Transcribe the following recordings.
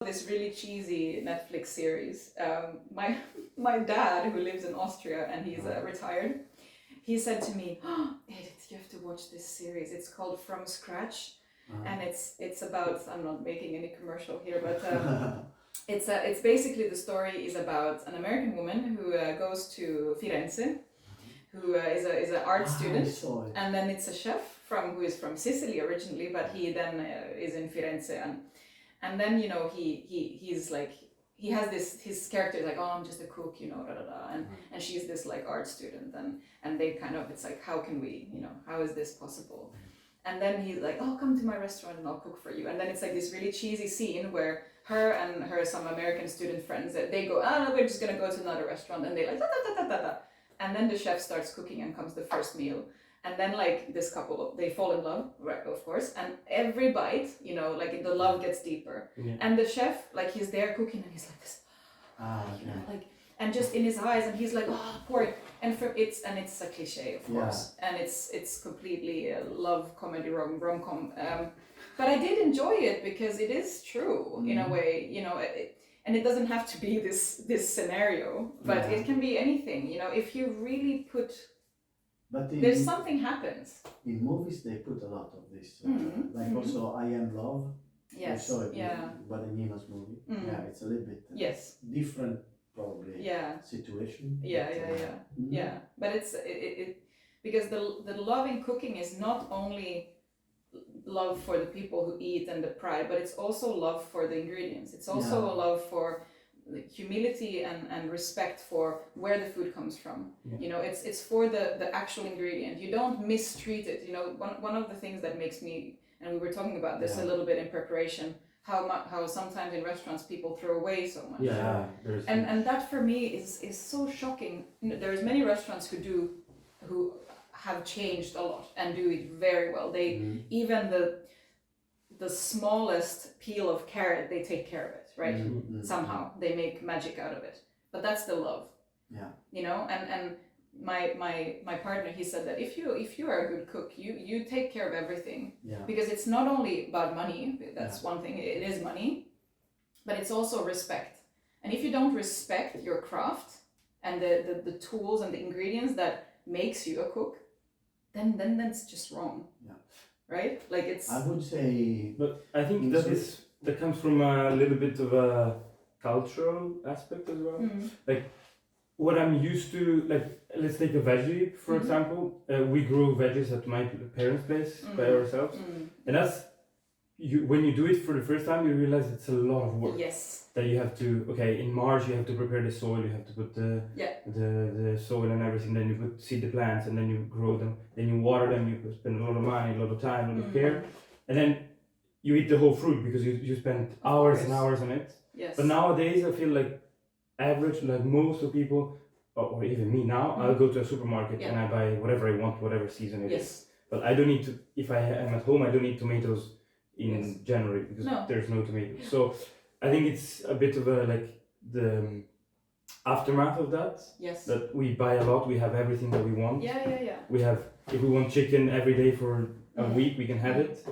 this really cheesy Netflix series. My dad, who lives in Austria and he's retired, he said to me, "Oh, Edith, you have to watch this series. It's called From Scratch, and it's about, I'm not making any commercial here, but it's basically, the story is about an American woman who goes to Firenze, who is an art student, and then it's a chef who is from Sicily originally, but he then is in Firenze, and then he's like, he has his character is like, oh, I'm just a cook, and she's this like art student, and they kind of, it's like, how can we, how is this possible? And then he's like, oh, come to my restaurant and I'll cook for you. And then it's like this really cheesy scene where her and some American student friends, they go, oh, no, we're just gonna go to another restaurant, and they like, da. And then the chef starts cooking and comes the first meal. And then like this couple, they fall in love, right, of course. And every bite, like the love gets deeper. Yeah. And the chef, like he's there cooking and he's like this, like, and just in his eyes, and he's like, oh, pour it. And it's a cliche, of course. And it's completely a love comedy rom-com. But I did enjoy it because it is true in a way, and it doesn't have to be this scenario, but it can be anything, if you really put. But there's something happens. In movies, they put a lot of this, also I Am Love. Yes. Badenima's movie. Yeah, it's a little bit different, probably. Situation. Yeah. But it's because the love in cooking is not only love for the people who eat and the pride, but it's also love for the ingredients. It's also a love for humility and respect for where the food comes from. It's for the actual ingredient. You don't mistreat it. One of the things that makes me, and we were talking about this a little bit in preparation, how sometimes in restaurants people throw away so much. And that for me is so shocking. There's many restaurants who have changed a lot and do it very well. They even the smallest peel of carrot, they take care of it, right? Somehow they make magic out of it. But that's the love. And my partner, he said that if you are a good cook, you take care of everything. Because it's not only about money, that's one thing, it is money, but it's also respect. And if you don't respect your craft and the tools and the ingredients that makes you a cook, then that's just wrong. Right? Like it's, I would say, but I think that comes from a little bit of a cultural aspect as well. Like what I'm used to, like let's take a veggie for example. We grew veggies at my parents' place by ourselves, and that's when you do it for the first time, you realize it's a lot of work. That you have to, in March you have to prepare the soil, you have to put the soil and everything, then you seed the plants, and then you grow them, then you water them, you spend a lot of money, a lot of time, a lot of care, and then you eat the whole fruit because you spend hours and hours on it. But nowadays I feel like average, like most of people, or even me now, I'll go to a supermarket and I buy whatever I want, whatever season it is. But I don't need to, if I am at home, I don't need tomatoes in January because there's no tomatoes. So I think it's a bit of the aftermath of that. That we buy a lot, we have everything that we want. We have, if we want chicken every day for a week, we can have it.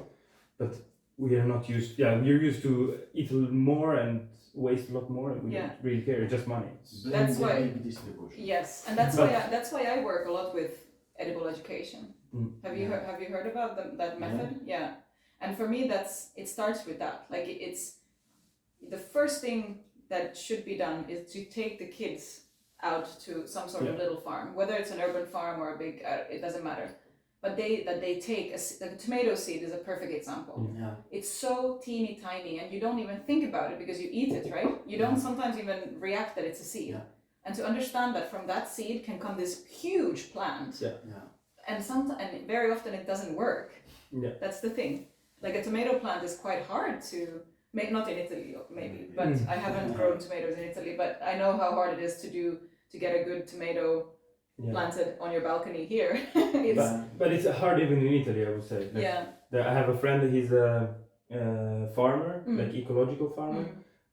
But we are not used, we're used to eat a little more and waste a lot more, and we don't really care, it's just money. That's why, and that's why I work a lot with edible education. Have you heard about that method? And for me, it starts with that. Like it's the first thing that should be done is to take the kids out to some sort of little farm, whether it's an urban farm or a big, it doesn't matter. But they take a tomato seed is a perfect example. It's so teeny tiny, and you don't even think about it because you eat it, right? You don't sometimes even react that it's a seed. And to understand that from that seed can come this huge plant. And very often it doesn't work. That's the thing. Like a tomato plant is quite hard to make, not in Italy maybe, but I haven't grown tomatoes in Italy, but I know how hard it is to get a good tomato planted on your balcony here. But it's hard even in Italy, I would say. I have a friend, he's a farmer, like ecological farmer,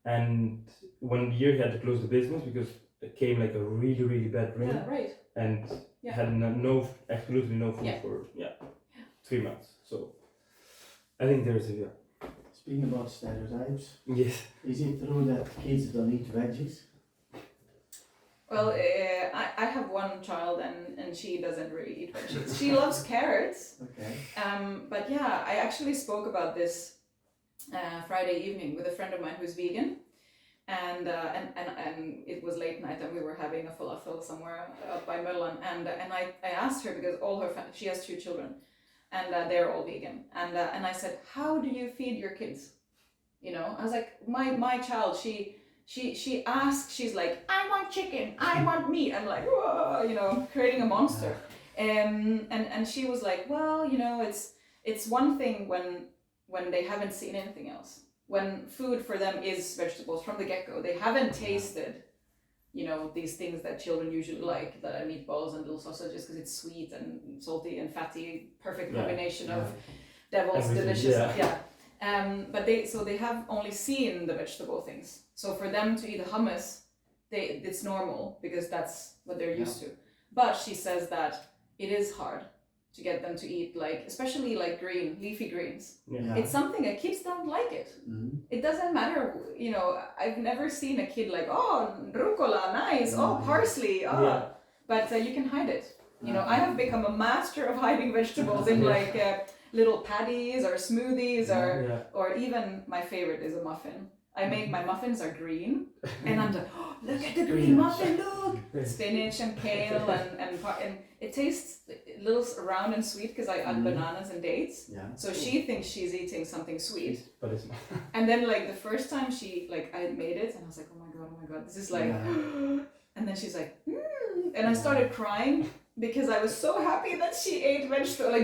and one year he had to close the business because it came like a really, really bad rain. And had absolutely no food for 3 months. So I think there's Speaking about stereotypes, Yes. is it true that kids don't eat veggies? Well, I have one child and she doesn't really eat veggies. She loves carrots. Okay. But yeah, I actually spoke about this Friday evening with a friend of mine who's vegan. And it was late night and we were having a falafel somewhere out by Möllan. And I asked her, because all her she has 2 children and they're all vegan. And I said, how do you feed your kids? You know, I was like, my child, she asks, she's like, I want chicken, I want meat. I'm like, whoa, you know, creating a monster. And she was like, well, you know, it's one thing when they haven't seen anything else. When food for them is vegetables from the get-go, they haven't tasted, you know, these things that children usually like, that are meatballs and little sausages, because it's sweet and salty and fatty, perfect combination of devil's delicious. But they have only seen the vegetable things. So for them to eat hummus, it's normal because that's what they're used to. But she says that it is hard to get them to eat, like, especially like leafy greens. It's something that kids don't like it. It doesn't matter, you know, I've never seen a kid like, oh, rucola, nice, oh, parsley, but you can hide it. You know, I have become a master of hiding vegetables in like little patties or smoothies or even my favorite is a muffin. I make my muffins are green and I'm like, oh, look at the green muffin, look! Spinach and kale and it tastes a little round and sweet because I add bananas and dates. So she thinks she's eating something sweet. But it's not. And then like the first time I made it and I was like, oh my god, this is like, and then she's like, and I started crying because I was so happy that she ate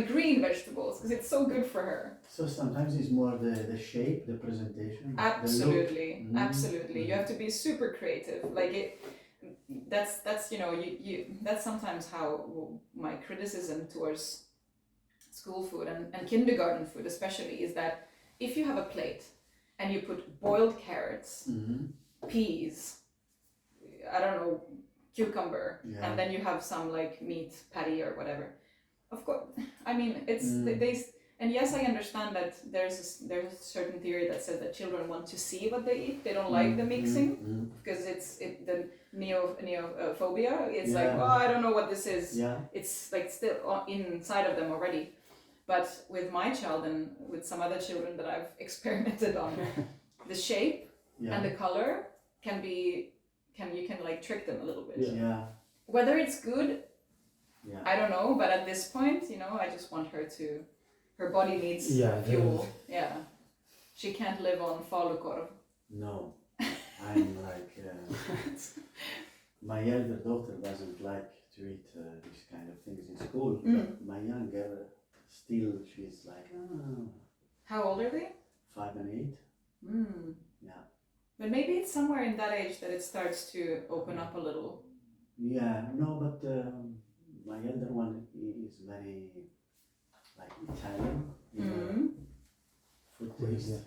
green vegetables, because it's so good for her. So sometimes it's more the shape, the presentation. Absolutely, absolutely. You have to be super creative. Like that's you know, that's sometimes how my criticism towards school food and kindergarten food especially is that if you have a plate and you put boiled carrots, peas, I don't know, cucumber, and then you have some like meat patty or whatever. Of course, I mean it's and yes, I understand that there's a certain theory that says that children want to see what they eat. They don't like the mixing because the neophobia. It's like, oh, I don't know what this is. It's like still inside of them already. But with my child and with some other children that I've experimented on, the shape and the color you can like trick them a little bit. Whether it's good, I don't know, but at this point, you know, I just want her body needs fuel. She can't live on falukorv. No, I'm like, my elder daughter doesn't like to eat these kind of things in school, but my younger, still, she's like, How old are they? 5 and 8. Yeah. But maybe it's somewhere in that age that it starts to open up a little. Yeah, no, but my elder one is very like Italian. Food taste.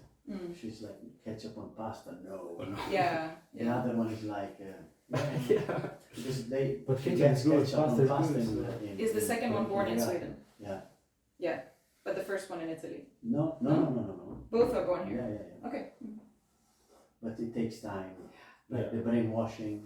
She's like ketchup on pasta, no. The other one is like because they get ketchup on pasta. Is the second one born in Sweden? Yeah, but the first one in Italy. No. Both are born here. Yeah. Okay. But it takes time, like the brainwashing.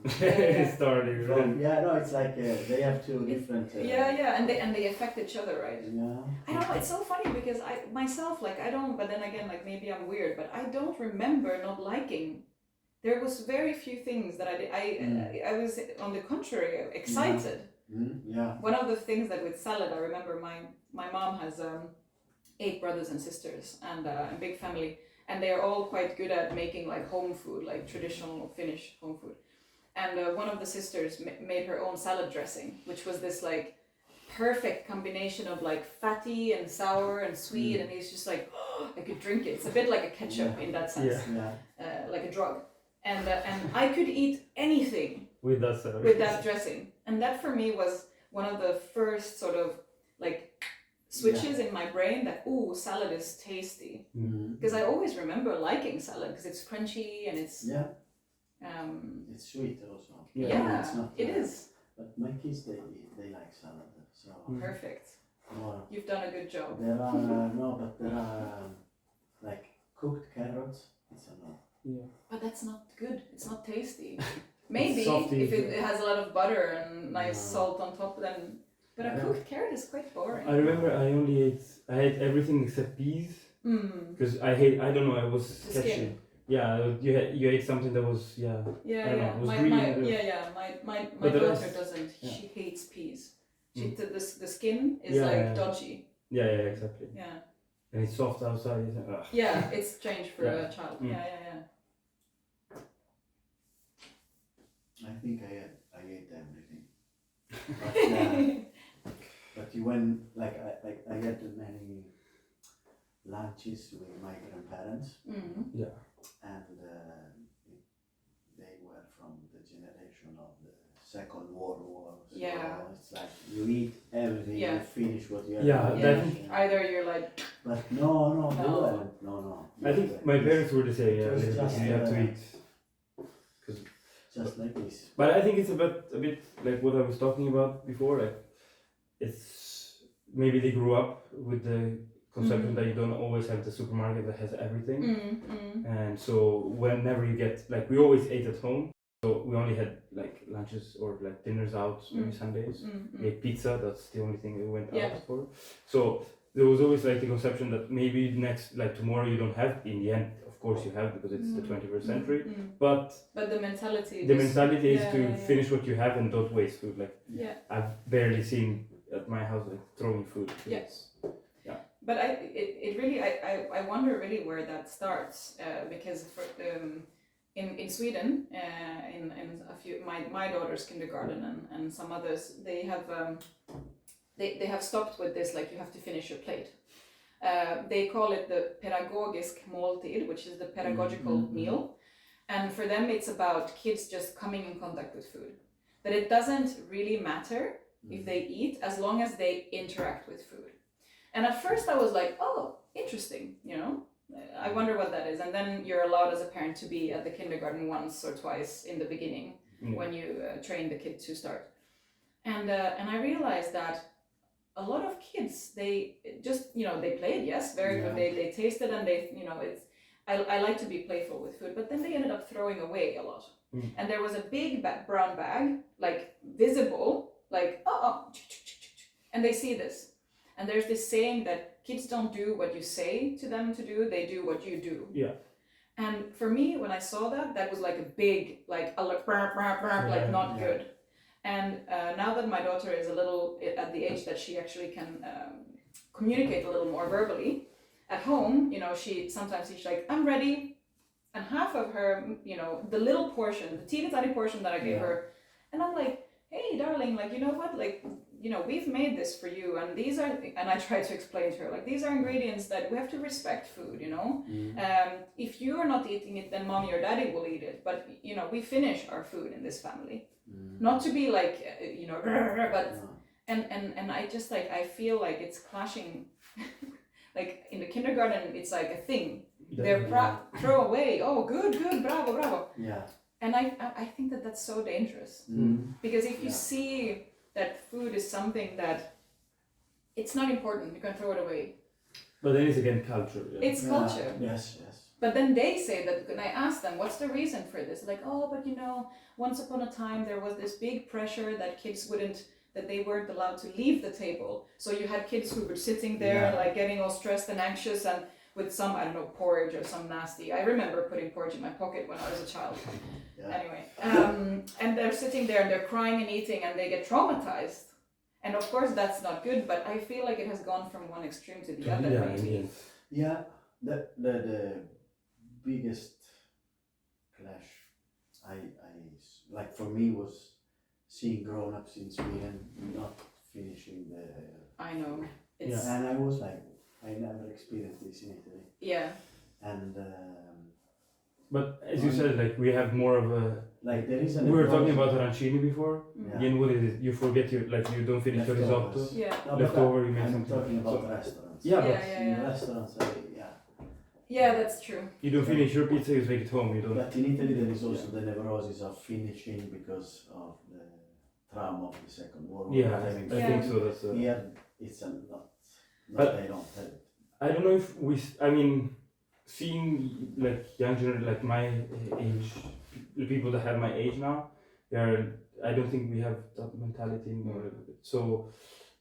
Starting. It's like they have 2 different. And they affect each other, right? Yeah. I don't know. It's so funny because I myself, like, I don't. But then again, like, maybe I'm weird, but I don't remember not liking. There was very few things that I did. I was on the contrary excited. One of the things that with salad, I remember my mom has 8 brothers and sisters and a big family. And they are all quite good at making like home food, like traditional Finnish home food. And one of the sisters made her own salad dressing, which was this like perfect combination of like fatty and sour and sweet. And it's just like, I could drink it. It's a bit like a ketchup in that sense, like a drug. And I could eat anything with that salad. With that dressing. And that for me was one of the first sort of like switches in my brain that, salad is tasty. Because I always remember liking salad because it's crunchy and it's... it's sweet also. It's not, it is. But my kids, they like salad. So perfect. You've done a good job. There are, there are like cooked carrots, it's a no. Yeah. But that's not good. It's not tasty. Maybe Softy. if it has a lot of butter and nice No. salt on top, then. But a Yeah. cooked carrot is quite boring. I remember I ate everything except peas because I don't know, I was The sketchy. skin. Yeah, you ate something that was Yeah, I don't yeah. know, it was My, green my, and good. my But the daughter rest- doesn't. yeah. She hates peas. Mm. The skin is Yeah, like yeah. dodgy. Yeah, exactly. Yeah. And it's soft outside. It's like, ugh. Yeah, it's strange for Yeah. a child. Mm. Yeah. I think I ate everything. But, but you went like I had many lunches with my grandparents, Mm. and they were from the generation of the Second World War. So Yeah. it's like you eat everything, Yeah. you finish what you have. Yeah, to that- finish, and- Either you're like, But no, they No. weren't. No. I think my parents were the same. Yeah, It was you just, have to eat. just like this. But I think it's a bit like what I was talking about before. Like, it's maybe they grew up with the conception that you don't always have the supermarket that has everything, and so whenever you get like we always ate at home, so we only had like lunches or like dinners out maybe Sundays. We ate pizza. That's the only thing we went Yeah. out for. So there was always like the conception that maybe next like tomorrow you don't have. In the end, of course you have because it's the 21st century. But the mentality. the was- mentality is yeah, to yeah. finish what you have and don't waste food. Like Yeah. I've barely seen at my house like throwing food. Yes. But it really, I wonder really where that starts because for, in Sweden, in a few my daughter's kindergarten and some others, they have stopped with this, like you have to finish your plate. They call it the pedagogisk måltid, which is the pedagogical meal, and for them it's about kids just coming in contact with food. That it doesn't really matter if they eat as long as they interact with food. And at first I was like, oh, interesting, you know, I wonder what that is. And then you're allowed as a parent to be at the kindergarten once or twice in the beginning when you train the kid to start. And I realized that a lot of kids, they just, you know, they played, yes, very good. They tasted and they, you know, it's, I like to be playful with food, but then they ended up throwing away a lot. And there was a big brown bag, like visible, like, and they see this. And there's this saying that kids don't do what you say to them to do, they do what you do. Yeah. And for me, when I saw that, that was like a big, like, like not good. And now that my daughter is a little at the age that she actually can communicate a little more verbally, at home, you know, sometimes she's like, I'm ready. And half of her, you know, the little portion, the teeny tiny portion that I gave her, and I'm like, hey, darling, like, you know what, like, you know, we've made this for you, and these are, and I try to explain to her, like, these are ingredients that we have to respect food, you know. If you are not eating it, then mommy or daddy will eat it, but, you know, we finish our food in this family. Not to be like, you know, but, and I just, like, I feel like it's clashing, like, in the kindergarten, it's like a thing. They're throw away, oh, good, bravo. Yeah. And I think that that's so dangerous. Because if you see that food is something that it's not important, you can throw it away. But then it's again culture. Yeah. It's culture. Yes. But then they say that, and I ask them, what's the reason for this? Like, oh, but you know, once upon a time there was this big pressure that kids that they weren't allowed to leave the table. So you had kids who were sitting there like getting all stressed and anxious and with some, I don't know, porridge or some nasty. I remember putting porridge in my pocket when I was a child. Anyway, and they're sitting there and they're crying and eating and they get traumatized. And of course that's not good, but I feel like it has gone from one extreme to the other. Maybe. Yeah, the biggest clash I like for me was seeing grown-ups in Sweden not finishing the. I know. It's, and I was like, I never experienced this in Italy. Yeah. And. But as you said, like we have more of a. Like there is. We were talking about arancini before. Yeah. Again, what is it? You forget you don't finish your risotto. Yeah. No, Leftover, you make I'm something. talking about restaurants. Yeah, Yeah, but in restaurants, yeah, that's true. you don't finish your pizza, you take it home. You don't. But in Italy there is also the neurosis of finishing because of the trauma of the Second World War. Yeah, I think so. That's. Here it's a lot. But they don't have it. I don't know if we. I mean, seeing like younger, like my age, the people that have my age now, I don't think we have that mentality anymore. So,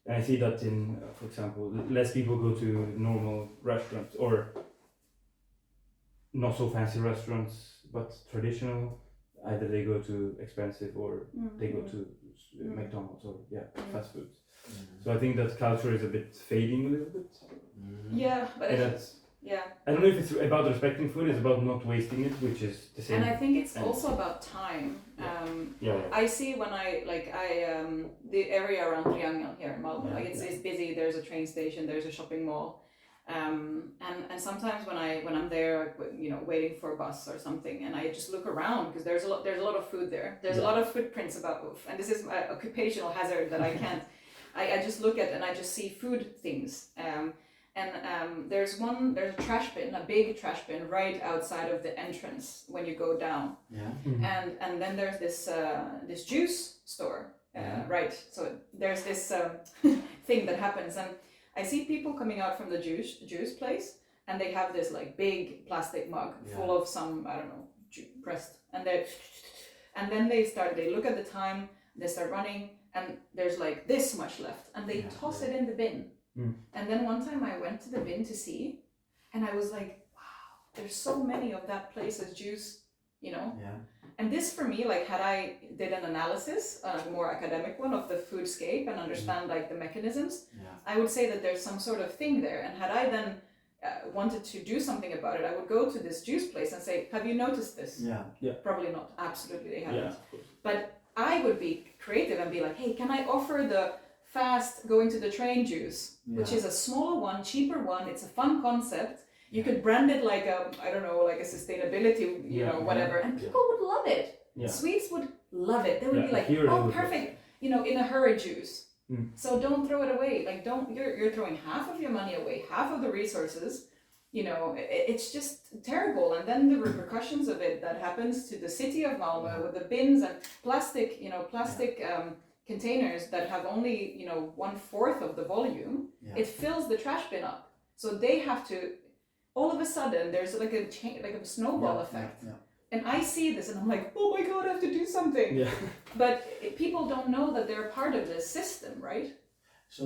and I see that in, for example, less people go to normal restaurants or not so fancy restaurants, but traditional. Either they go to expensive or they go to McDonald's or fast food. So I think that culture is a bit fading a little bit. Yeah, but I don't know if it's about respecting food, it's about not wasting it, which is the same. And I think it's also about time. I see when the area around Triangeln here in Malmö, like it's busy, there's a train station, there's a shopping mall. And sometimes when I'm there, you know, waiting for a bus or something, and I just look around because there's a lot of food there. There's a lot of footprints and this is my occupational hazard that I can't. I just look at and I just see food things. There's a trash bin, a big trash bin right outside of the entrance when you go down. And then there's this juice store, right? So there's this thing that happens, and I see people coming out from the juice place, and they have this like big plastic mug full of some, I don't know, pressed, and then they look at the time, they start running, and there's like this much left, and they toss it in the bin. And then one time I went to the bin to see, and I was like, wow, there's so many of that place's juice, you know? And this for me, like had I did an analysis, a more academic one of the foodscape and understand like the mechanisms, I would say that there's some sort of thing there. And had I then wanted to do something about it, I would go to this juice place and say, have you noticed this? Probably not, absolutely they haven't. But I would be creative and be like, hey, can I offer the fast going to the train juice, which is a smaller one, cheaper one, it's a fun concept. You could brand it like a sustainability, you know, whatever, and people would love it. Swedes would love it. They would be like, oh, perfect, you know, in a hurry juice. So don't throw it away. Like you're throwing half of your money away, half of the resources, you know, it's just terrible. And then the repercussions of it that happens to the city of Malmö with the bins and plastic containers that have only, you know, 1/4 of the volume, it fills the trash bin up. So they have to, all of a sudden, there's like a snowball effect. And I see this and I'm like, oh my God, I have to do something. But people don't know that they're part of this system, right? So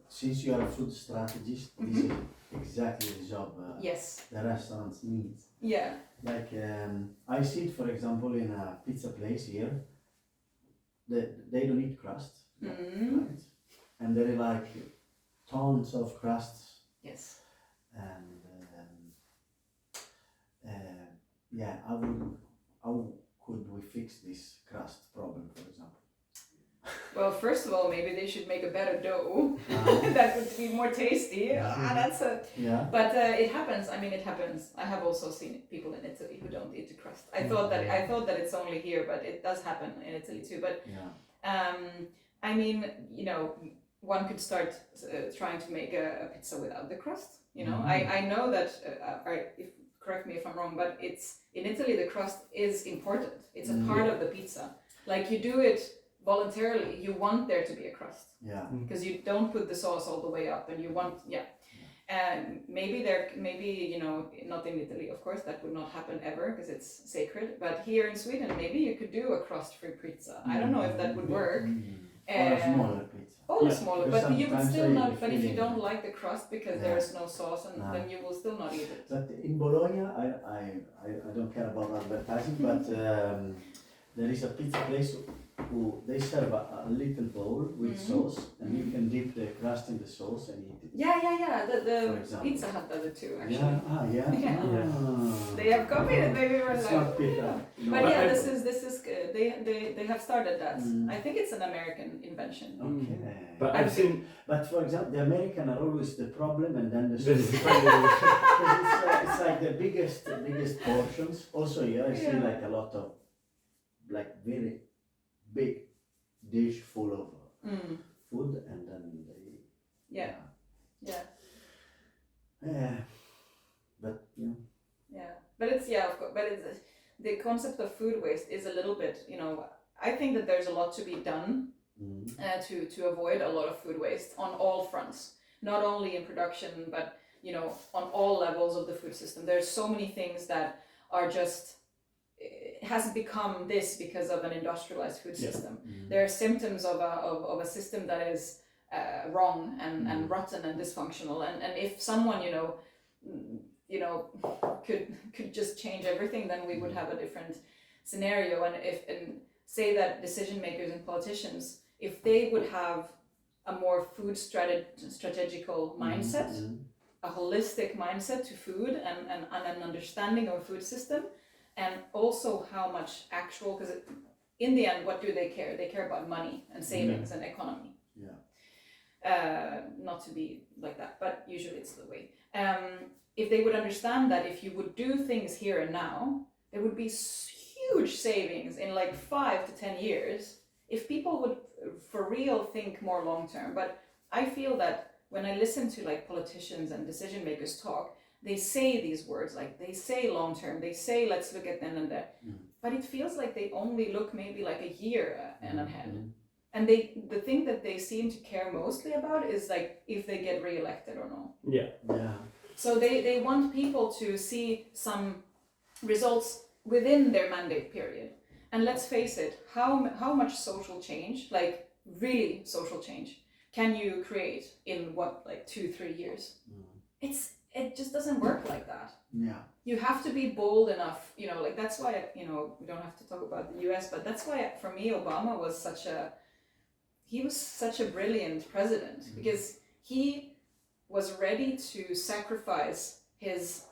since you are a food strategist, this is exactly the job the restaurants need. Like I see it, for example, in a pizza place here. They don't eat crust, right? And there are like tons of crusts. And how could we fix this crust problem, for example? Well, first of all, maybe they should make a better dough that would be more tasty. But it happens. I mean, it happens. I have also seen people in Italy who don't eat the crust. I thought that it's only here, but it does happen in Italy too. But I mean, you know, one could start trying to make a pizza without the crust. You know, I know that. Correct me if I'm wrong, but it's in Italy the crust is important. It's a part of the pizza. Like you do it voluntarily, you want there to be a crust. Because you don't put the sauce all the way up, and you want and maybe you know, not in Italy, of course, that would not happen ever because it's sacred. But here in Sweden, maybe you could do a crust-free pizza. I don't know if that would work. Or a smaller pizza. Or smaller, but you would still not. But if you don't like the crust because there is no sauce, and then you will still not eat it. But in Bologna, I don't care about advertising, but there is a pizza place who they serve a little bowl with sauce, and you can dip the crust in the sauce and eat it. The Pizza Hut does it too, actually. They have copied it. Maybe we're like, but this is they have started that. I think it's an American invention. Okay. But I've seen. But for example, the American are always the problem, and then the it's like the biggest portions. Also here I see like a lot of like very big dish full of food, and then they but it's of course, but it's the concept of food waste is a little bit, you know, I think that there's a lot to be done to avoid a lot of food waste on all fronts, not only in production, but on all levels of the food system. There's so many things that are just, it has become this because of an industrialized food system. There are symptoms of a system that is wrong and rotten and dysfunctional. And if someone, could just change everything, then we would have a different scenario. And say that decision makers and politicians, if they would have a more food strategical mindset, a holistic mindset to food and an understanding of a food system, and also how much actual, because in the end, what do they care? They care about money and savings and economy. Not to be like that, but usually it's the way. If they would understand that if you would do things here and now, there would be huge savings in like 5 to 10 years if people would for real think more long term. But I feel that when I listen to like politicians and decision makers talk, they say these words, like they say long term, they say let's look at then and there, but it feels like they only look maybe like a year and ahead. And the thing that they seem to care mostly about is like if they get re-elected or not. So they want people to see some results within their mandate period. And let's face it, how much social change, like really social change, can you create in what, like 2-3 years? It just doesn't work like that. You have to be bold enough, like that's why, we don't have to talk about the US, but that's why for me Obama was such a brilliant president, because he was ready to sacrifice his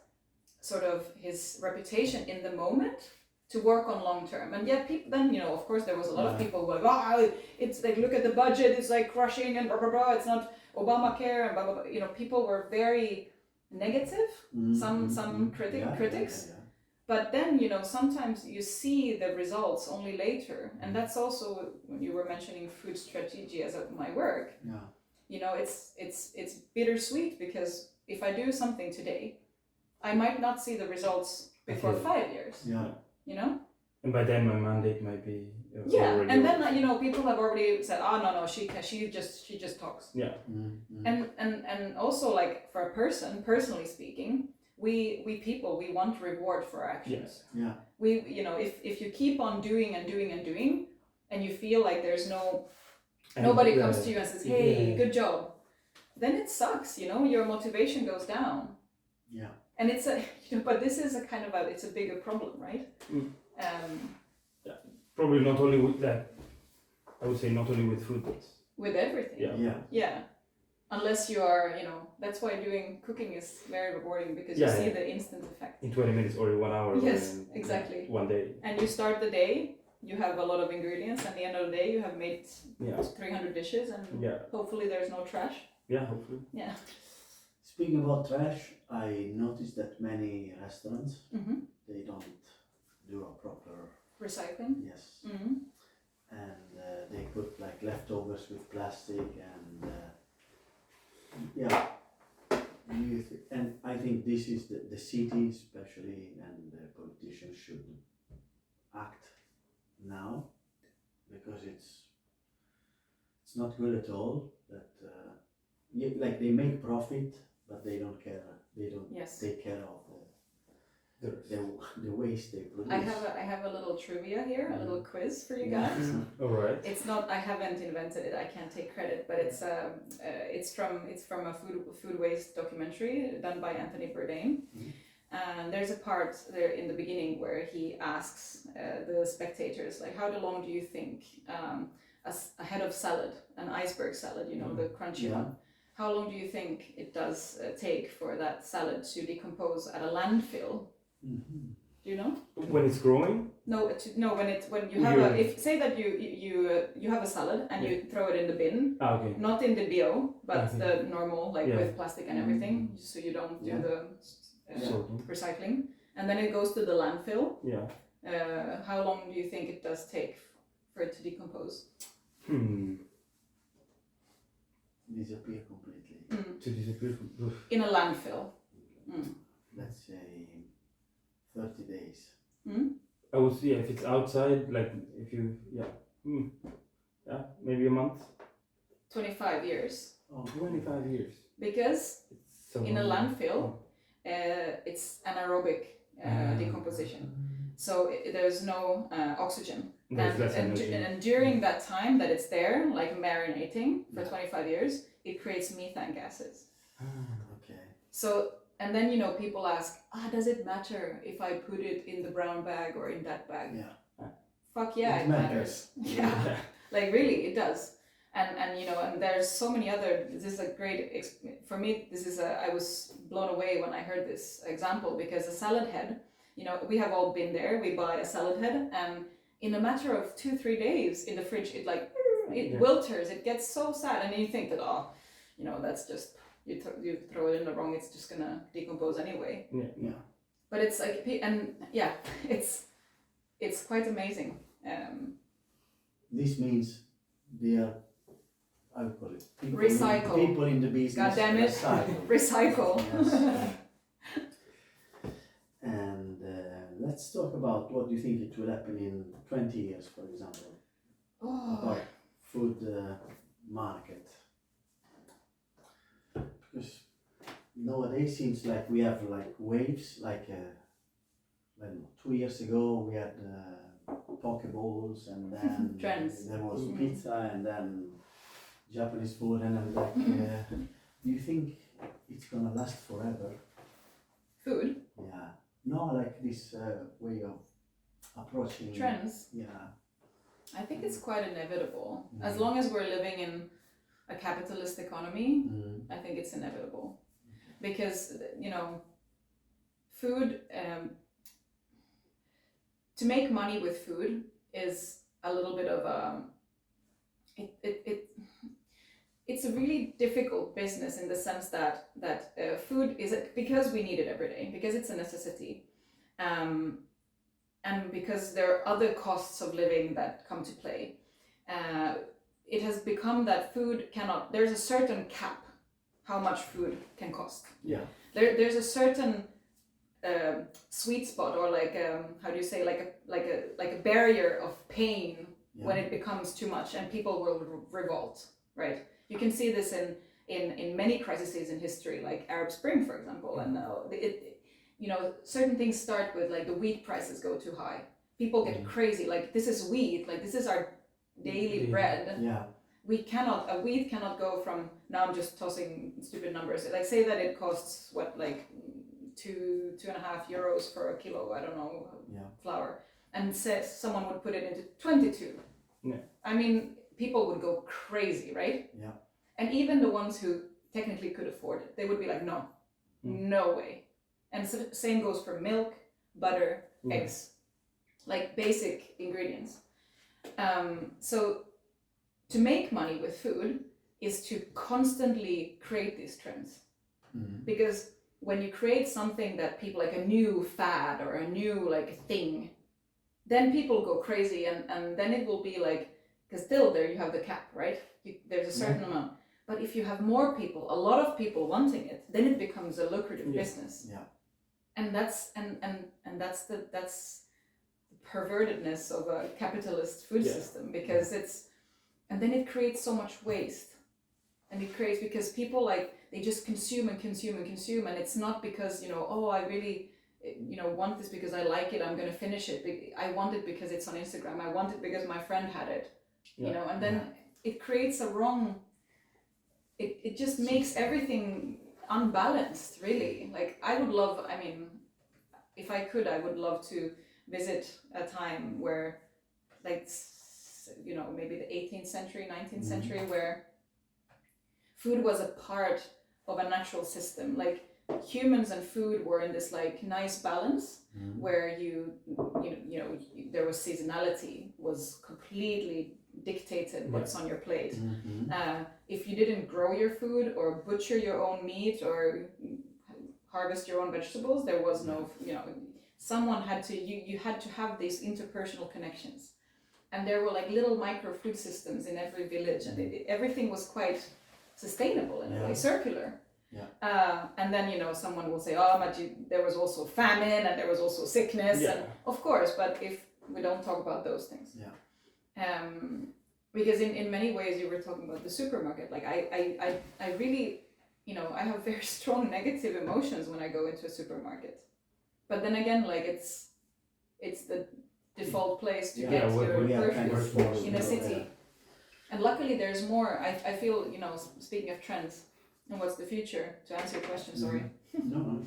reputation in the moment to work on long term. And yet people then, of course there was a lot of people who were like, it's like, look at the budget, it's like crushing and blah blah blah, it's not Obamacare and blah blah blah. People were very negative, some critics. But then, sometimes you see the results only later. And that's also when you were mentioning food strategy as my work. It's bittersweet, because if I do something today, I might not see the results before 5 years. And by then my mandate might be and then people have already said, no, she just talks. And also, like, for a person, personally speaking, we people, we want reward for our actions. We if you keep on doing and doing and doing, and you feel like there's nobody comes to you and says, hey, good job, then it sucks. Your motivation goes down. And it's but this is a kind of it's a bigger problem, right? Probably not only with that. I would say not only with food, but with everything. Unless you are, that's why doing cooking is very rewarding, because you see the instant effect. In 20 minutes or 1 hour. Yes, exactly. 1 day. And you start the day, you have a lot of ingredients, and at the end of the day you have made 300 dishes, and hopefully there's no trash. Hopefully. Speaking about trash, I noticed that many restaurants, they don't do a proper recycling. And they put like leftovers with plastic, and and I think this is the city especially, and the politicians should act now, because it's not good at all that like they make profit, but they don't care. They don't take care of the waste they produce. I have a little trivia here, a little quiz for you guys. All right. It's not, I haven't invented it, I can't take credit, but it's from a food waste documentary done by Anthony Bourdain. And there's a part there in the beginning where he asks the spectators, like, how long do you think a head of salad, an iceberg salad, the crunchy one, how long do you think it does take for that salad to decompose at a landfill? Do you know? When it's growing? No, when you have if say that you have a salad and you throw it in the bin, not in the bio, but the normal, like with plastic and everything, so you don't do the recycling, and then it goes to the landfill. How long do you think it does take for it to decompose? Disappear completely. To disappear in a landfill. Let's say 30 days. I would say if it's outside, like if you maybe a month. 25 years. 25 years. Because In a landfill, it's anaerobic decomposition. So there's no oxygen. And during that time that it's there, like marinating for 25 years, it creates methane gases. Okay. So, and then, people ask, does it matter if I put it in the brown bag or in that bag? Yeah. Fuck yeah, it matters. Yeah. Like really, it does. And and there's so many other, this is a great, for me, I was blown away when I heard this example, because a salad head, we have all been there, we buy a salad head, and in a matter of 2-3 days in the fridge, it wilters, it gets so sad, and you think that, that's just, you throw it in the wrong, it's just gonna decompose anyway. Yeah. But it's like, and yeah, it's quite amazing. This means they are, I would call it, recycle. People in the business. God damn it. Recycle. Yes. And let's talk about what you think it will happen in 20 years, for example. About food market. Because nowadays seems like we have like waves, like 2 years ago we had Pokeballs, and then trends. There was pizza, and then Japanese food, and then like do you think it's gonna last forever? Food? Yeah. No, like this way of approaching trends. Yeah. I think it's quite inevitable. As long as we're living in a capitalist economy, I think it's inevitable. Because, food, to make money with food is a little bit of a, it's a really difficult business in the sense that food is, because we need it every day, because it's a necessity, and because there are other costs of living that come to play. It has become that food cannot, there's a certain cap how much food can cost. Yeah. There's a certain sweet spot, or like how do you say, like a barrier of pain when it becomes too much, and people will revolt, right? You can see this in many crises in history, like Arab Spring, for example, and certain things start with, like, the wheat prices go too high, people get crazy, like, this is wheat, like, this is our daily bread. Yeah. Wheat cannot go from, now I'm just tossing stupid numbers, like, say that it costs what, like 2.5 euros for a kilo, I don't know, flour, and says someone would put it into 22. Yeah. I mean, people would go crazy, right? Yeah. And even the ones who technically could afford it, they would be like, no way. And so, same goes for milk, butter, eggs, like basic ingredients. So to make money with food is to constantly create these trends. Because when you create something that people, like a new fad or a new like thing, then people go crazy, and then it will be like, because still there you have the cap, right? There's a certain amount. But if you have more people, a lot of people wanting it, then it becomes a lucrative business. Yeah. And that's the pervertedness of a capitalist food system, because and then it creates so much waste. And it creates, because people, like, they just consume and consume and consume, and it's not because, I really want this because I like it, I'm going to finish it. I want it because it's on Instagram. I want it because my friend had it, and then it creates a wrong, it just makes everything unbalanced, really. Like, if I could, I would love to visit a time where, like, maybe the 18th century, 19th century, where food was a part of a natural system. Like, humans and food were in this like nice balance where there was seasonality, was completely dictated what's on your plate. If you didn't grow your food or butcher your own meat or harvest your own vegetables, there was no, someone had to, you had to have these interpersonal connections. And there were like little micro food systems in every village, and everything was quite sustainable in a way, circular. And then, someone will say, but there was also famine, and there was also sickness, and of course, but if we don't talk about those things. Because in many ways you were talking about the supermarket, like I really you know, I have very strong negative emotions when I go into a supermarket. But then again, like it's the default place to get your groceries in a city. And luckily there's more. I feel, you know, speaking of trends and what's the future, to answer your question, sorry. No.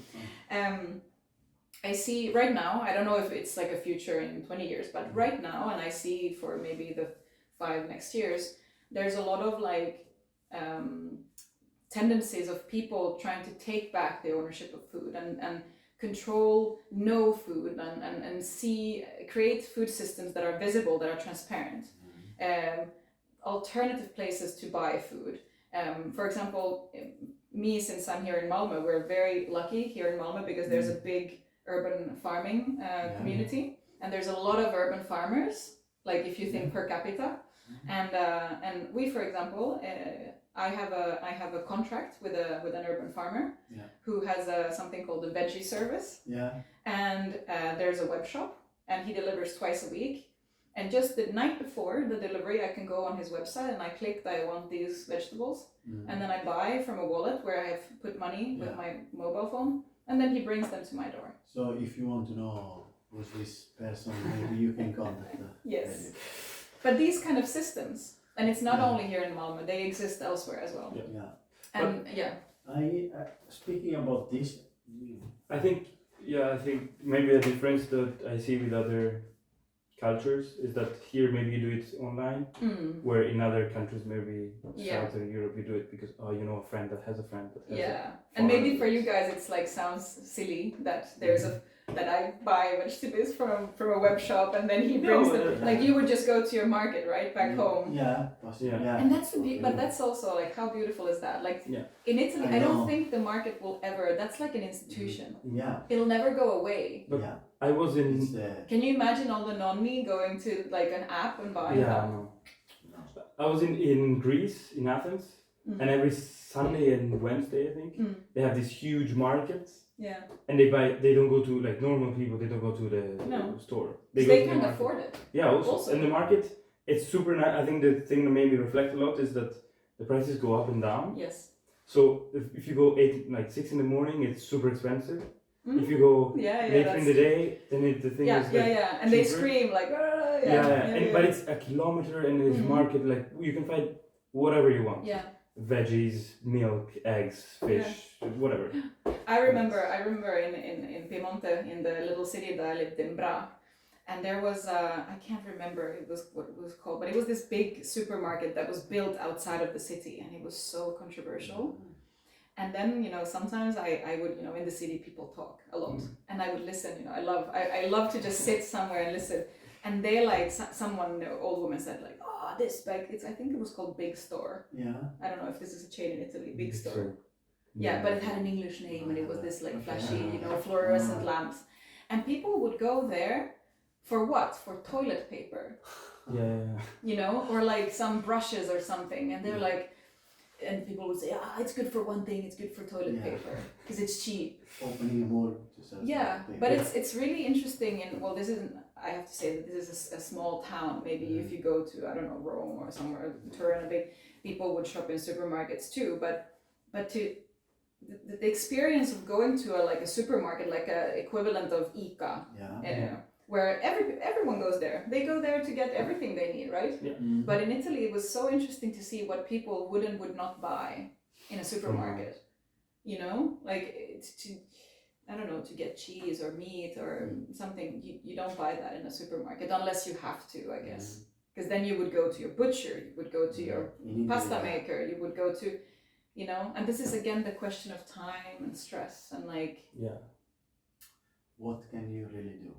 I see right now, I don't know if it's like a future in 20 years, but right now, and I see for maybe the 5 next years, there's a lot of like tendencies of people trying to take back the ownership of food and control no food and create food systems that are visible, that are transparent. Alternative places to buy food. For example, me, since I'm here in Malmö, we're very lucky here in Malmö because there's a big urban farming community, and there's a lot of urban farmers, like if you think per capita. And we, for example, I have a contract with an urban farmer who has something called a veggie service. And there's a web shop, and he delivers twice a week. And just the night before the delivery, I can go on his website and I click that I want these vegetables, and then I buy from a wallet where I have put money with my mobile phone, and then he brings them to my door. So if you want to know who's this person, maybe you can contact them. Yes. But these kind of systems, and it's not only here in Malmö, they exist elsewhere as well. And I speaking about this, I think maybe a difference that I see with other cultures is that here maybe you do it online, where in other countries, maybe Southern Europe, you do it because you know a friend that has a friend that has a and maybe for you guys it's like sounds silly that there's that I buy vegetables from a web shop and then he brings them. Like you would just go to your market, right, back home. And that's but that's also like, how beautiful is that? Like in Italy, I don't think the market will ever. That's like an institution. It'll never go away. But I was in. Can you imagine all the nonni going to like an app and buying? No. I was in Greece, in Athens, and every Sunday and Wednesday, I think, they have these huge markets. And they don't go to, like normal people, they don't go to the store. They can afford it. Also. And the market, it's super nice. I think the thing that made me reflect a lot is that the prices go up and down. So if you go 6 in the morning, it's super expensive. If you go later in the day, then the thing is like and they scream like but it's a kilometer and it's market, like you can find whatever you want. Veggies, milk, eggs, fish, whatever. I remember in Piemonte, in the little city that I lived in, Bra, and there was I can't remember what it was called, but it was this big supermarket that was built outside of the city, and it was so controversial. And then, you know, sometimes I would, you know, in the city people talk a lot, and I would listen. You know, I love to just sit somewhere and listen. And they like someone, old woman said like, this bag, I think it was called Big Store. I don't know if this is a chain in Italy, Big Store. But it had an English name, and it was this like flashy, you know, fluorescent lamps. And people would go there for what? For toilet paper. You know, or like some brushes or something, and they're like. And people would say, it's good for one thing, it's good for toilet paper, because it's cheap. Opening a more to sell but it's really interesting, this isn't, I have to say that this is a small town. Maybe if you go to, I don't know, Rome or somewhere, Turin, people would shop in supermarkets too, but to the experience of going to a supermarket, like a equivalent of ICA, where everyone goes there. They go there to get everything they need, right? But in Italy, it was so interesting to see what people would and would not buy in a supermarket. You know, like to get cheese or meat or something. You don't buy that in a supermarket unless you have to, I guess. Because then you would go to your butcher, you would go to your pasta maker, you would go to, you know. And this is again the question of time and stress and like. What can you really do?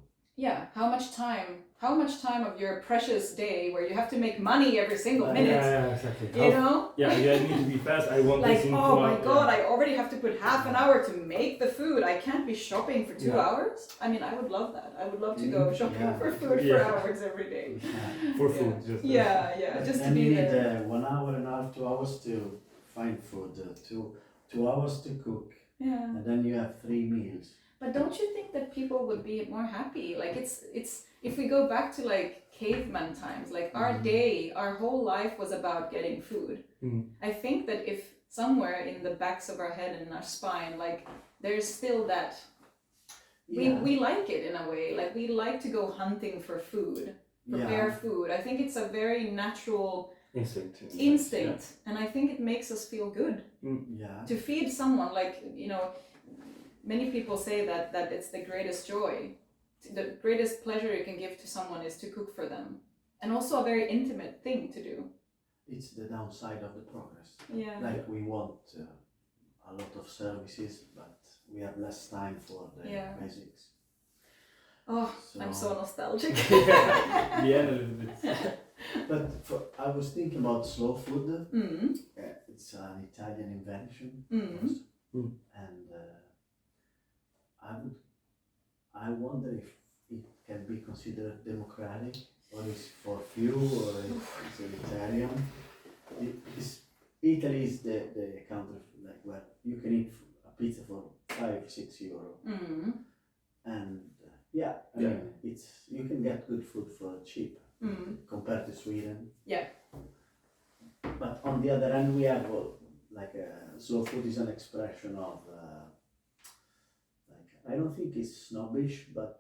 How much time of your precious day where you have to make money every single minute. Exactly. You know? I need to be fast. I want like, this in oh my god, I already have to put half an hour to make the food. I can't be shopping for 2 hours. I mean, I would love that. I would love to go shopping for food for hours every day. For food, just just to be be there. there. You need 1 hour and a half, 2 hours to find food, 2 hours to cook, and then you have 3 meals. But don't you think that people would be more happy? Like it's if we go back to like caveman times, like our whole life was about getting food. I think that if somewhere in the backs of our head and in our spine, like there's still that we like it in a way, like we like to go hunting for food, prepare food. I think it's a very natural instinct, and I think it makes us feel good to feed someone. Like, you know, many people say that it's the greatest joy, the greatest pleasure you can give to someone is to cook for them, and also a very intimate thing to do. It's the downside of the progress. Yeah. Like we want a lot of services, but we have less time for the basics. Oh, so, I'm so nostalgic. Yeah, a little bit. But I was thinking about slow food. It's an Italian invention, and I wonder if it can be considered democratic, or is for few, or it's elitarian. Italy is the country like where you can eat a pizza for 5-6 euro, and I mean it's you can get good food for cheap compared to Sweden. Yeah. But on the other hand, we have slow food is an expression of I don't think it's snobbish, but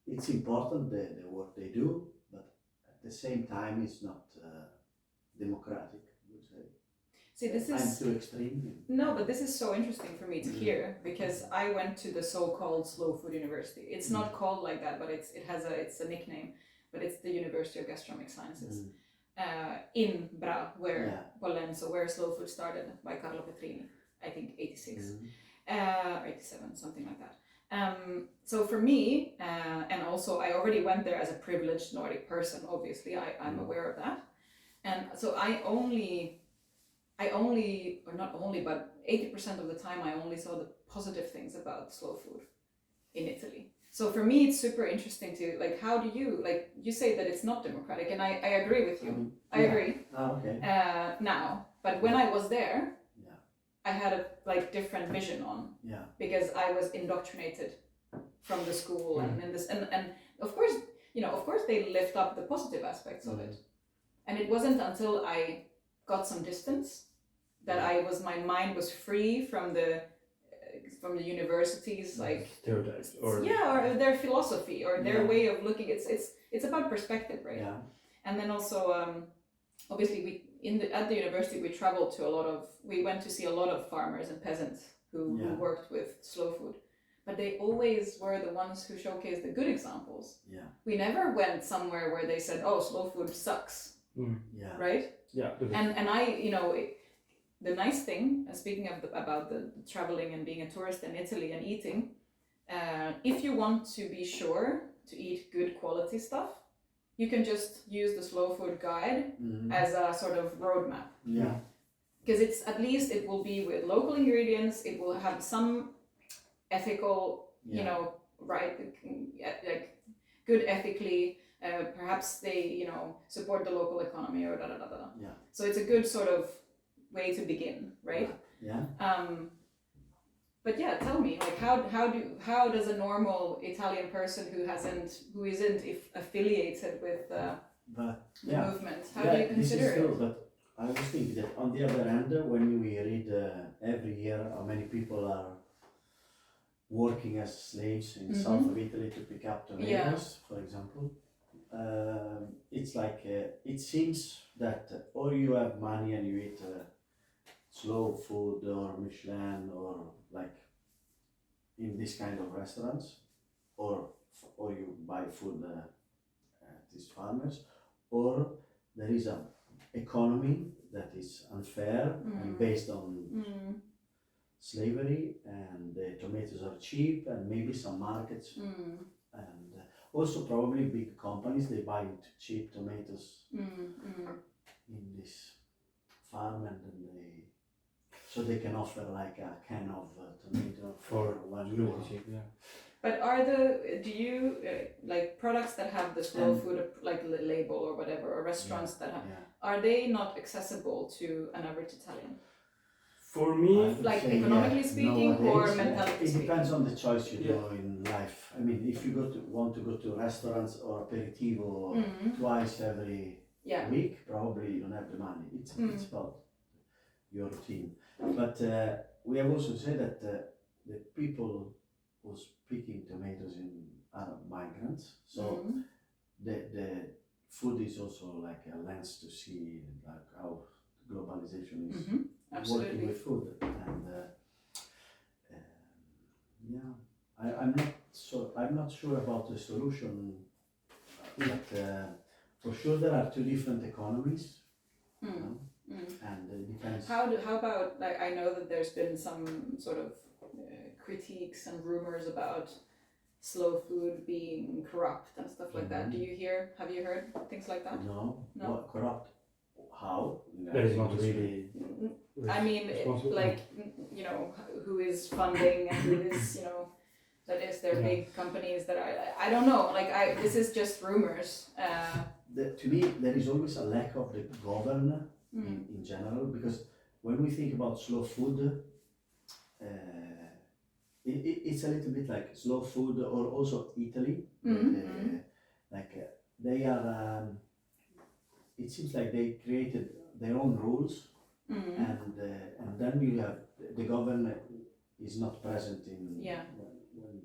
it's important the work they do, but at the same time it's not democratic, I would say. See, this I'm is too extreme. No, but this is so interesting for me to hear, because I went to the so-called Slow Food University. It's not called like that, but it's a nickname, but it's the University of Gastronomic Sciences in Bra, where Pollenzo, where slow food started by Carlo Petrini, I think 86 or 87, something like that. So for me, and also I already went there as a privileged Nordic person, obviously, I'm aware of that. And so I only, or not only, but 80% of the time I only saw the positive things about slow food in Italy. So for me, it's super interesting to, like, how do you, like, you say that it's not democratic, and I agree with you. I agree. Oh, okay. Now, but when I was there, I had a different vision on, because I was indoctrinated from the school and of course, of course they lift up the positive aspects of it. And it wasn't until I got some distance that my mind was free from the universities, like stereotypes or their philosophy or their way of looking. It's about perspective, right? Yeah. And then also obviously at the university we went to see a lot of farmers and peasants who worked with slow food, but they always were the ones who showcased the good examples. Yeah. We never went somewhere where they said, "Oh, slow food sucks." Right? Yeah. And the nice thing, speaking about the traveling and being a tourist in Italy and eating, if you want to be sure to eat good quality stuff, you can just use the slow food guide as a sort of roadmap. Yeah. Because it will be with local ingredients, it will have some ethical, like good ethically, perhaps they, support the local economy or da-da-da-da. Yeah. So it's a good sort of way to begin, right? Yeah. But yeah, tell me, like, how does a normal Italian person who isn't affiliated with the movement, how do you consider it? True, but I was thinking that on the other hand, when we read every year how many people are working as slaves in the south of Italy to pick up tomatoes, for example, it's like it seems that or you have money and you eat slow food or Michelin or like in this kind of restaurants, or you buy food at these farmers, or there is an economy that is unfair and based on slavery, and the tomatoes are cheap, and maybe some markets and also probably big companies, they buy cheap tomatoes in this farm, and then so they can offer like a can of tomato for €1. But do you like products that have the slow food like label or whatever, or restaurants that have, are they not accessible to an average Italian? For me, like economically speaking, nowadays, or mentality it depends on the choice you do in life. I mean, if you want to go to restaurants or aperitivo twice every week, probably you don't have the money. It's about your routine. But we have also said that the people who's picking tomatoes are migrants, so the food is also like a lens to see like how globalization is working with food, and I'm not sure about the solution, but for sure there are two different economies, you know, and it depends. How about, like, I know that there's been some sort of critiques and rumors about slow food being corrupt and stuff like that. Have you heard things like that? No. No. What, corrupt? How? That is not really. I mean, like, you know, who is funding and who is, you know, that is there big companies that I don't know. Like, this is just rumors. To me, there is always a lack of the governor in general, because when we think about slow food, it's a little bit like slow food, or also Italy. They are. It seems like they created their own rules, and then you have the governor is not present in when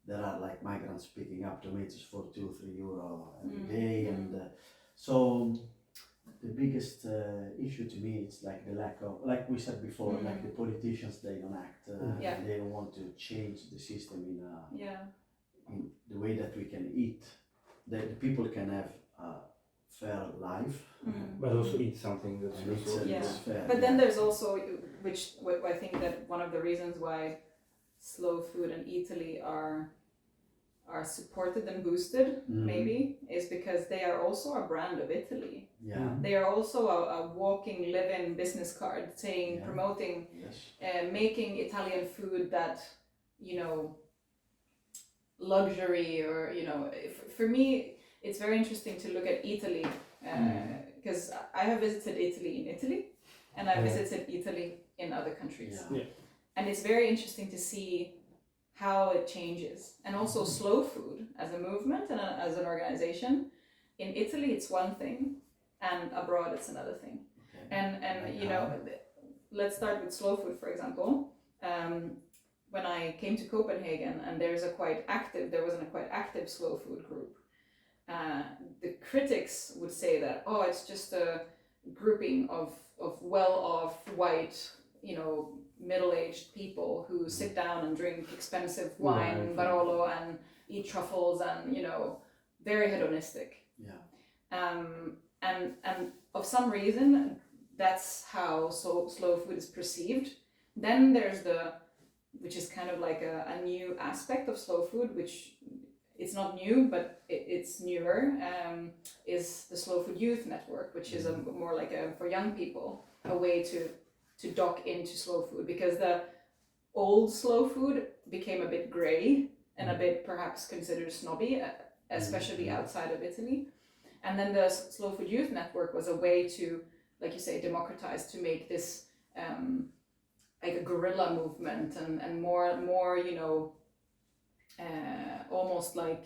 there are like migrants picking up tomatoes for 2-3 euro every day, and so the biggest issue to me is like the lack of, like we said before, like the politicians, they don't act, they don't want to change the system in the way that we can eat, that the people can have a fair life, but also eat something that's it's fair. But then there's also, which I think that one of the reasons why slow food in Italy are supported and boosted, maybe, is because they are also a brand of Italy. They are also a walking, living business card saying, promoting, making Italian food that, you know, luxury, or, you know, for me, it's very interesting to look at Italy, because I have visited Italy in Italy, and I visited Italy in other countries. And it's very interesting to see how it changes. And also slow food as a movement and as an organization. In Italy, it's one thing, and abroad, it's another thing. And you know, let's start with slow food, for example. When I came to Copenhagen, and there wasn't a quite active slow food group. The critics would say that, it's just a grouping of well-off, white, you know, middle-aged people who sit down and drink expensive wine, Barolo, and eat truffles, and, you know, very hedonistic. And of some reason, that's how slow food is perceived. Then there's which is kind of like a new aspect of slow food, which it's not new, but it's newer, is the Slow Food Youth Network, which is more like for young people, a way to dock into slow food, because the old slow food became a bit grey and a bit perhaps considered snobby, especially outside of Italy. And then the Slow Food Youth Network was a way to, like you say, democratize, to make this like a guerrilla movement, and more, you know, almost like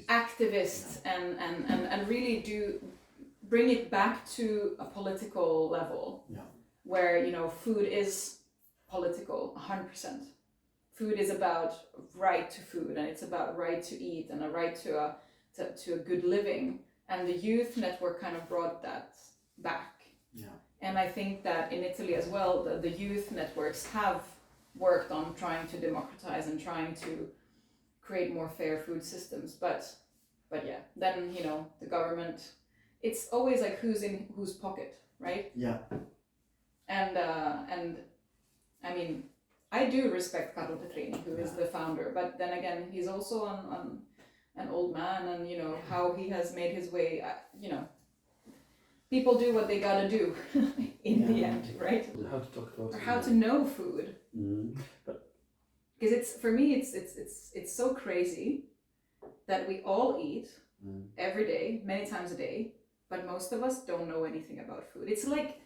activist, and really do bring it back to a political level, where, you know, food is political 100%. Food is about right to food, and it's about right to eat, and a right to a good living, and the youth network kind of brought that back. And I think that in Italy as well, the youth networks have worked on trying to democratize and trying to create more fair food systems, but yeah, then, you know, the government, it's always like who's in whose pocket, right? And I mean, I do respect Carlo Petrini, who is the founder, but then again, he's also an old man, and, you know, how he has made his way, you know, people do what they gotta do in the end, right? How to talk about or how to know food. Because for me, it's so crazy that we all eat every day, many times a day, but most of us don't know anything about food. It's like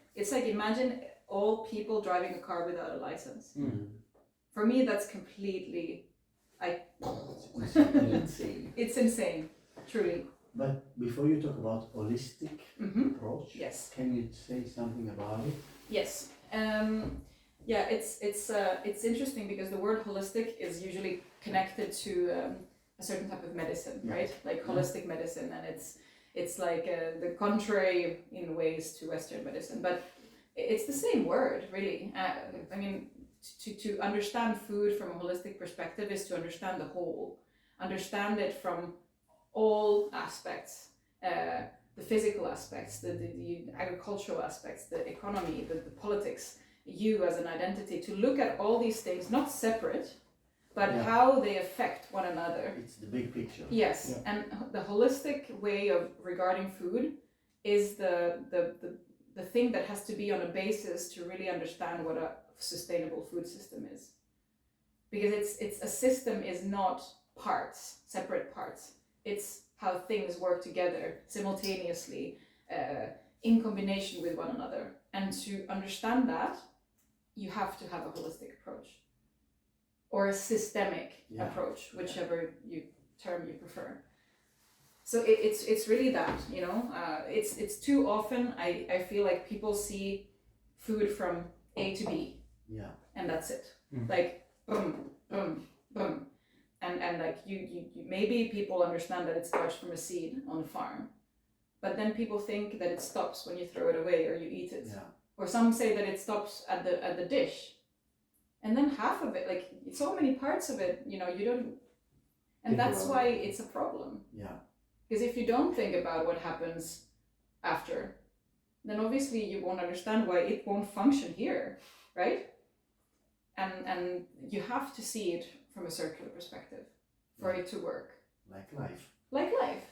imagine all people driving a car without a license. For me, that's completely, it's insane, truly. But before you talk about holistic approach, Yes. can you say something about it? Yes. Yeah, it's interesting because the word holistic is usually connected to a certain type of medicine, right? Like holistic medicine, and it's like the contrary in ways to Western medicine, but it's the same word, really. I mean, to understand food from a holistic perspective is to understand the whole, understand it from all aspects, the physical aspects, the agricultural aspects, the economy, the politics, you as an identity, to look at all these things, not separate, but how they affect one another. It's the big picture. Yes, and the holistic way of regarding food is the thing that has to be on a basis to really understand what a sustainable food system is. Because it's a system is not parts, separate parts. It's how things work together simultaneously, in combination with one another. And to understand that, you have to have a holistic approach or a systemic approach, whichever term you prefer. So it's really that, you know, it's too often I feel like people see food from A to B, and that's it. Like boom, boom, boom, and like you maybe people understand that it starts from a seed on a farm, but then people think that it stops when you throw it away or you eat it, or some say that it stops at the dish, and then half of it, like so many parts of it, you know, you don't, and that's why it's a problem. Because if you don't think about what happens after, then obviously you won't understand why it won't function here, right? And you have to see it from a circular perspective for it to work. Like life. Like life.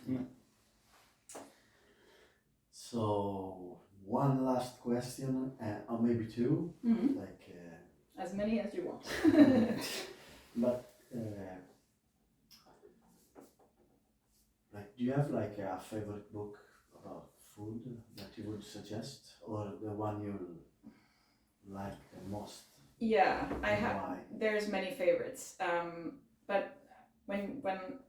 So one last question, or maybe two, like as many as you want. But like, do you have like a favorite book about food that you would suggest, or the one you like the most? Yeah, I have. Why? There's many favorites, but when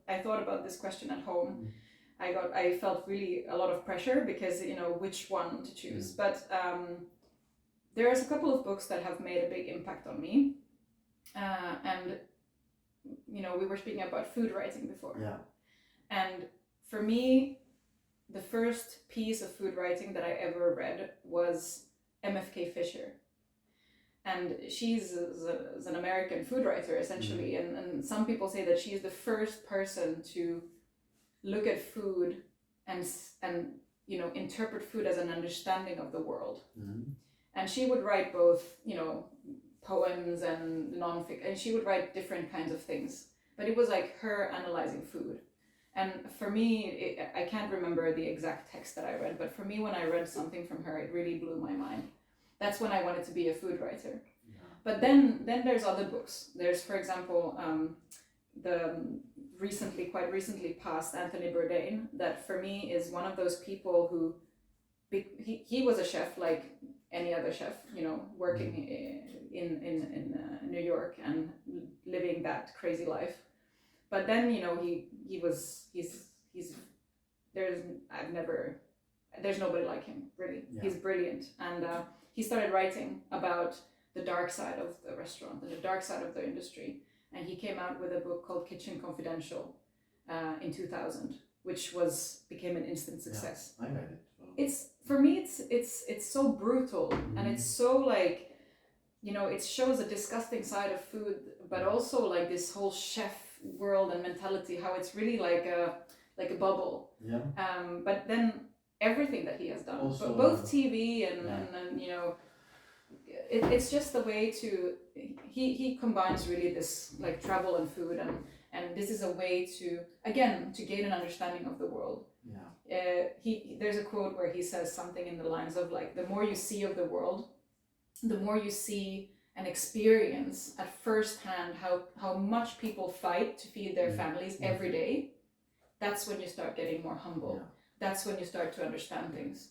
I thought about this question at home, I felt really a lot of pressure because, you know, which one to choose. But there's a couple of books that have made a big impact on me, and you know, we were speaking about food writing before. And for me, the first piece of food writing that I ever read was MFK Fisher. And she's an American food writer, essentially. And some people say that she is the first person to look at food and you know, interpret food as an understanding of the world. And she would write both, you know, poems and non-fiction, and she would write different kinds of things. But it was like her analyzing food. And for me, I can't remember the exact text that I read, but for me, when I read something from her, it really blew my mind. That's when I wanted to be a food writer. But then there's other books. There's, for example, the quite recently passed Anthony Bourdain, that for me is one of those people who, he was a chef like any other chef, you know, working in New York and living that crazy life. But then, you know, there's nobody like him, really. He's brilliant. And he started writing about the dark side of the restaurant and the dark side of the industry. And he came out with a book called Kitchen Confidential in 2000, which became an instant success. I read it. It's, for me, it's so brutal, and it's so like, you know, it shows a disgusting side of food, but also like this whole chef world and mentality, how it's really like a bubble. But then everything that he has done, also, both TV and you know, it's just the way to, he combines really this like travel and food, and this is a way to, again, to gain an understanding of the world. There's a quote where he says something in the lines of like, the more you see of the world, the more you see and experience at first hand how much people fight to feed their families every day. That's when you start getting more humble. That's when you start to understand things.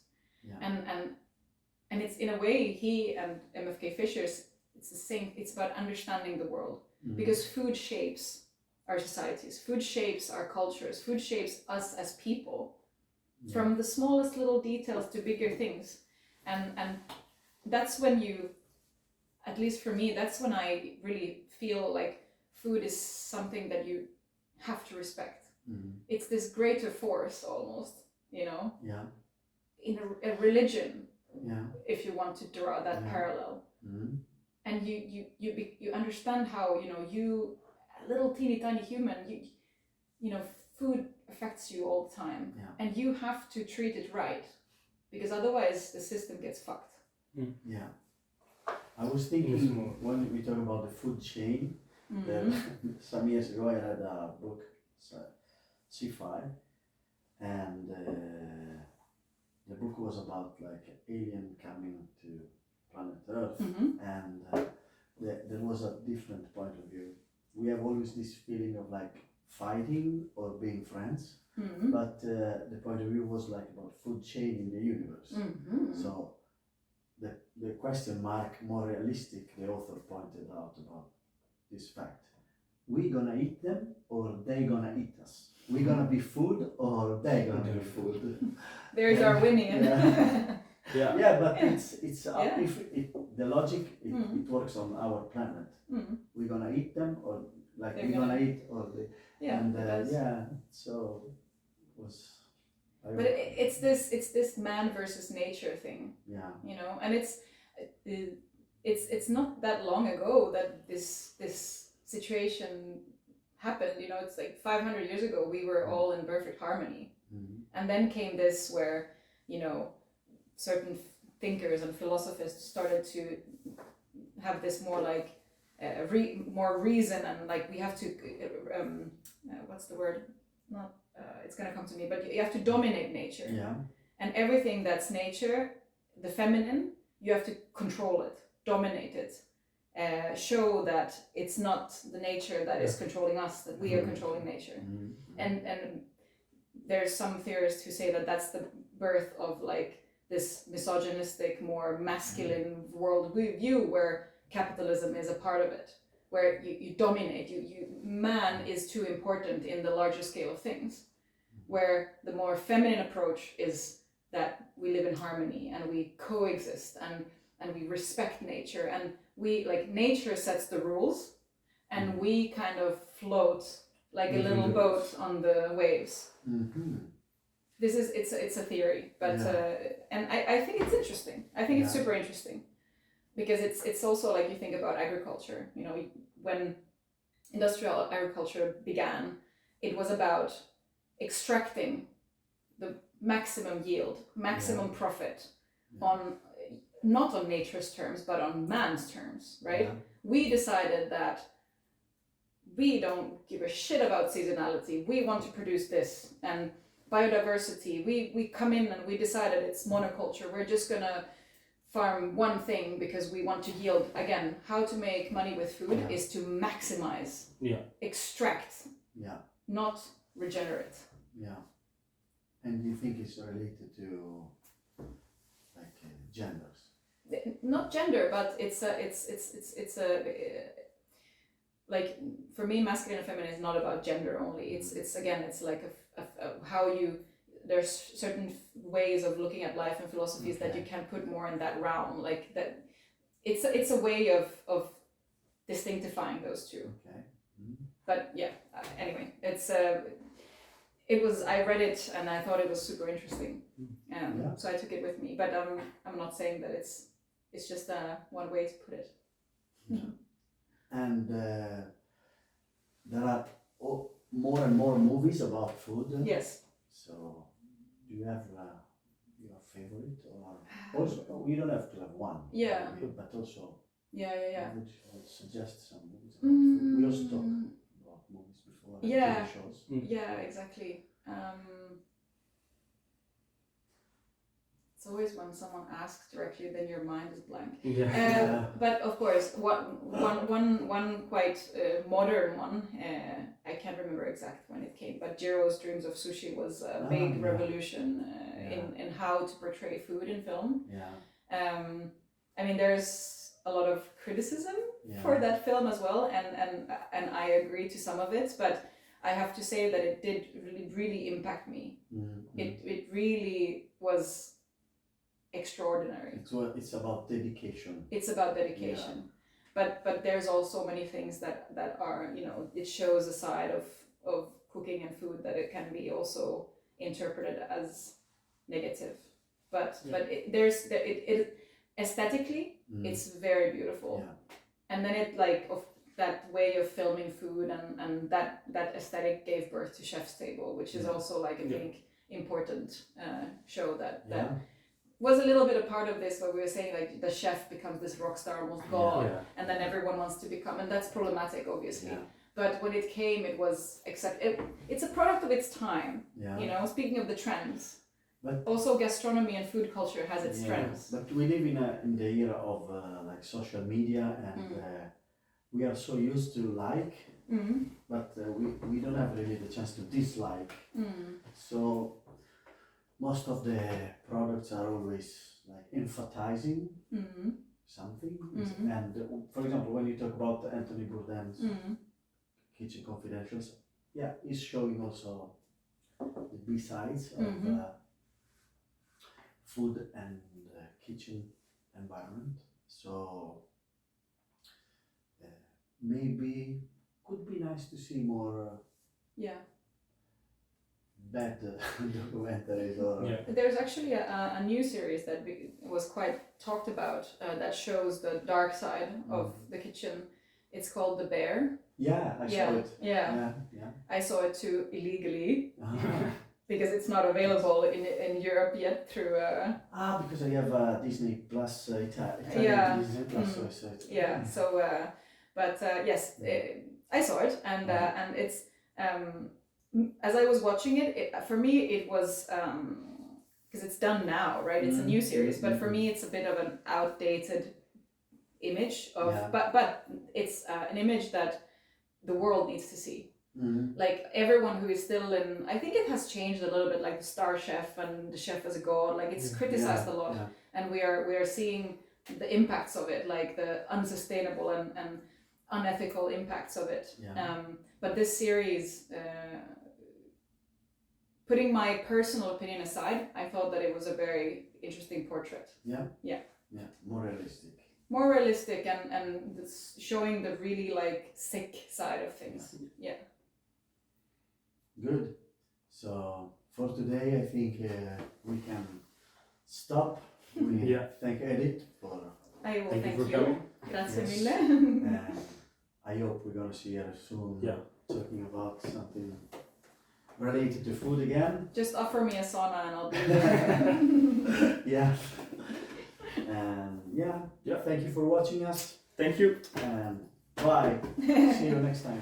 And it's, in a way, he and MFK Fisher's, it's the same. It's about understanding the world, because food shapes our societies. Food shapes our cultures. Food shapes us as people, from the smallest little details to bigger things. And that's when you, at least for me, that's when I really feel like food is something that you have to respect. It's this greater force almost, you know, in a religion, if you want to draw that parallel. And you understand how, you know, you, a little teeny tiny human, you know, food affects you all the time, and you have to treat it right, because otherwise the system gets fucked. I was thinking when we talk about the food chain, some years ago I read a book, sci-fi, and the book was about like an alien coming to planet Earth, and there was a different point of view. We have always this feeling of like fighting or being friends, but the point of view was like about food chain in the universe. So the question mark, more realistic, the author pointed out about this fact. We gonna eat them or they gonna eat us? We gonna be food or they gonna be food? There's our winning. But it's if the logic it works on our planet. We're gonna eat them or like we're gonna eat or they. So it was. But it's this man versus nature thing. You know, and it's not that long ago that this situation happened. You know, it's like 500 years ago we were all in perfect harmony, and then came this where, you know, certain thinkers and philosophers started to have this more like more reason, and like we have to what's the word? Not it's gonna come to me, but you have to dominate nature. And everything that's nature, the feminine, you have to control it, dominate it, show that it's not the nature that is controlling us, that we are controlling nature. And there's some theorists who say that that's the birth of like this misogynistic, more masculine world view where capitalism is a part of it, where you dominate, man is too important in the larger scale of things, where the more feminine approach is that we live in harmony and we coexist and we respect nature, and we like nature sets the rules and we kind of float like a little boat on the waves. This is it's a theory, but and I think it's interesting. I think it's super interesting, because it's also like, you think about agriculture, you know, when industrial agriculture began, it was about extracting the maximum yield, maximum profit on, not on nature's terms, but on man's terms, right? We decided that we don't give a shit about seasonality. We want to produce this, and biodiversity. We come in and we decided it's monoculture. We're just gonna farm one thing because we want to yield. Again, how to make money with food is to maximize, extract, not regenerate. And do you think it's related to like genders? Not gender, but it's a like, for me, masculine and feminine is not about gender only. It's again, it's like how you, there's certain ways of looking at life and philosophies that you can put more in that realm, like that. It's a way of distinctifying those two. But anyway, it was, I read it and I thought it was super interesting, so I took it with me. But I'm not saying that it's just one way to put it. And there are more and more movies about food. Yes. So do you have your favorite, or also you don't have to have one? But also I would suggest some movies about food. We also talked about movies before. TV shows. Exactly. It's always when someone asks directly, then your mind is blank. But of course, one quite modern one. I can't remember exact when it came, but Jiro's Dreams of Sushi was a big revolution in how to portray food in film. I mean, there's a lot of criticism for that film as well, and I agree to some of it, but I have to say that it did really impact me. It really was extraordinary. It's about dedication. It's about dedication. But there's also many things that are, it shows a side of cooking and food that it can be also interpreted as negative. But it aesthetically it's very beautiful. And then it of that way of filming food and that aesthetic gave birth to Chef's Table, which is also I think important show that was a little bit a part of this, where we were saying the chef becomes this rock star, almost god, and then everyone wants to become, and that's problematic obviously. But when it came, it was it's a product of its time. Speaking of the trends, but also gastronomy and food culture has its trends. But we live in the era of social media, and we are so used to but we don't have really the chance to dislike. So most of the products are always emphasizing something. And for example, when you talk about Anthony Bourdain's Kitchen Confidentials, he's showing also the B-sides of food and kitchen environment. So maybe could be nice to see more bad documentaries. There's actually a new series that was quite talked about that shows the dark side of the kitchen. It's called The Bear. I saw it. I saw it too, illegally. Because it's not available in Europe yet through because I have Disney Plus Italian Disney Plus, so I saw it. Yes, I saw it, and it's as I was watching it, for me it was because it's done now, right? It's a new series, but for me it's a bit of an outdated image of but it's an image that the world needs to see. Everyone who is still in, I think it has changed a little bit, the star chef and the chef as a god, it's criticized a lot, and we are seeing the impacts of it, the unsustainable and unethical impacts of it. But this series, putting my personal opinion aside, I thought that it was a very interesting portrait. More realistic and showing the really sick side of things. Good. So for today, I think we can stop. We thank Edith for. I will thank you for you. coming. Grazie mille. And I hope we're gonna see her soon. Talking about something related to food again. Just offer me a sauna and I'll be there. And thank you for watching us. Thank you. And bye. See you next time.